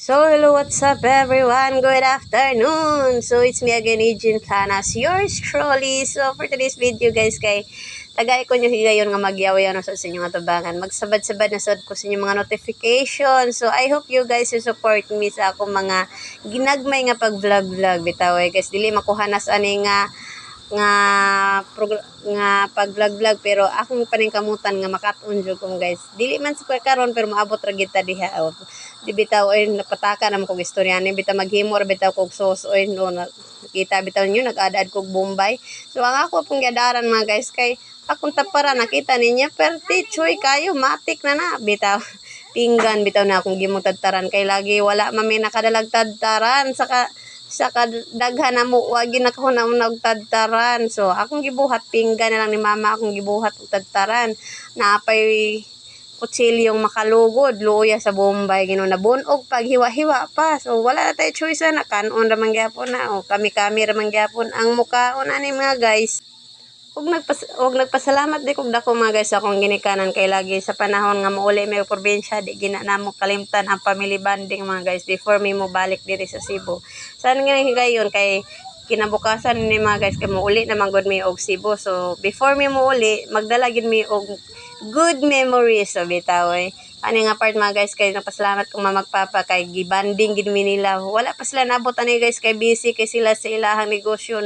So, hello, what's up everyone? Good afternoon! So, it's me again, Eugene Planas, yours truly. So, for today's video guys, kay tagay ko nyo higayon nga magyaw-yaw na sa inyong atubangan. Magsabad-sabad na sa ko sa inyong mga notification. So, I hope you guys will support me sa akong mga ginagmay nga pag-vlog-vlog. Bitaway guys, dili makuhanas ani nga pag-vlog pero akong paningkamutan nga makatunjo kong guys dili man sa karon pero maabot ra gid ta diha di bitaw oy napataka naman kog istorya ni bitaw maghimo ra bitaw kog sauce oy no nakita bitaw niyo nag-add kog Bombay. So ang ako pong gadaran mga guys kay akong tapara nakita ninyo perti choy kayo matik na bitaw pinggan bitaw na akong gimutadtaran kay lagi wala man may nakadalag tadtaran sa kadaghan na mo wagi na ko na og tadtaran. So akong gibuhat pinggan na lang ni mama akong gibuhat og tadtaran naapay kutsilyong makalugod luya sa Bombay gino na bunog paghiwa-hiwa pa. So wala na tayo choice na kanon ra man gyapon na o kami ra man gyapon ang mukaon ani mga guys. Og nagpasalamat di kog dako mga guys akong ginikanan kay lagi sa panahon nga mauli may probinsya di gina namo kalimtan ang family bonding mga guys before mi mo balik diri sa Cebu. Saan nga higayon kay kinabukasan ni mga guys kay mauli naman gud mi og Cebu. So before mi mouli magdala gid mi og good memories. So bitaw ani nga part mga guys kay napasalamat kong magpapa kay gibanding gid mi nila. Wala pa sila nabot ani guys kay busy kay sila sa ilahang negosyo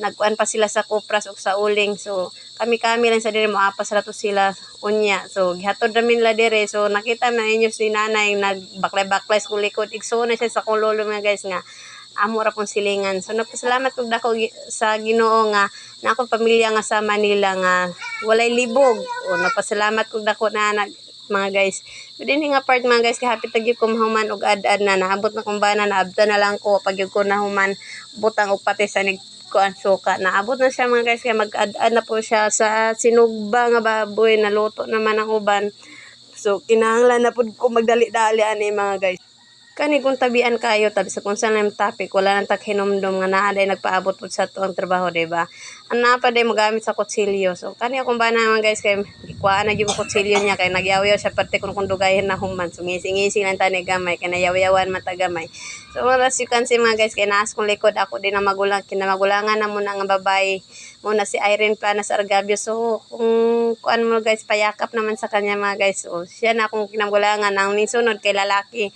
nagkuan pa sila sa Kupras o sa Uling. So kami lang sa dire moapas ra to sila unya. So gihatod namin la dire. So nakita na inyo si nanay nagbaklay-baklay sa likod igso na siya sa kong lolo mga guys nga amo ra pong silingan. So nagpasalamat kog dako sa Ginoo nga na akong pamilya nga sa Manila nga walay libog. O napasalamat kog dako na mga guys. So din nga part mga guys kay happy tagyo ko mahuman og ad-ad na naabot na kong bana naabta na lang ko pag ko na human butang og pati sa kuan suka naabot na siya mga guys kay mag-ad-ad na po siya sa sinugba nga baboy naluto naman ang uban. So kinahanglan na pud ko magdali-dali ani mga guys kani kung tabian kayo tabi sa kung saan ang topic wala nang taghinumdum nga naa day nagpaabot pud sa tuang trabaho diba ang napa day magamit sa kutsilyo. So kani akong bana mga guys kay ikuan na gyud kutsilyo niya kay nagyaw-yaw siya parte kung dugayan na human. So ngisi-ngisi lang tani gamay kay nayaw-yawan man ta gamay. So as you can see mga guys kay naas kong likod ako din ang kinamagulangan na muna nga babae muna si Irene Planas Argabio. So kung kuan mo guys payakap naman sa kanya mga guys. So siya na akong kinamagulangan ang nisunod kay lalaki.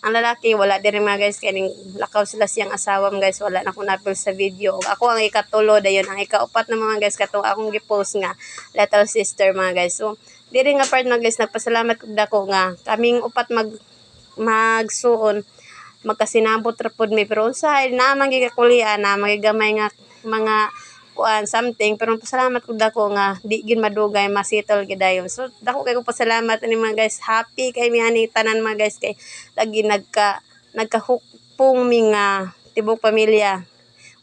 Ang lalaki wala din mga guys kay lakaw sila siyang asawa mga guys wala na akong napil sa video. Ako ang ikatulo dayon ang ikaupat na mga guys katong akong gipost nga little sister mga guys. So diri nga part mga guys nagpasalamat kog dako nga kaming upat magsuon magkasinabot ra pud mi pero unsay na man gikakulian na magigamay nga mga kuan something pero pasalamat kog dako nga di gid madugay masettle gid dayon. So dako kay ko pasalamat ani mga guys happy kay mi ani tanan mga guys kay lagi nagkahukpong mi nga tibok pamilya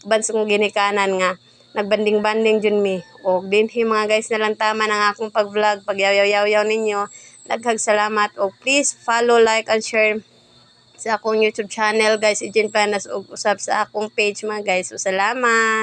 uban sa kong ginikanan nga nagbanding-banding jud mi og dinhi mga guys nalang tama ng akong pag-vlog pagyaw-yaw ninyo. Daghang salamat og please follow, like and share sa akong YouTube channel guys Eugene Planas og usab sa akong page mga guys. So salamat.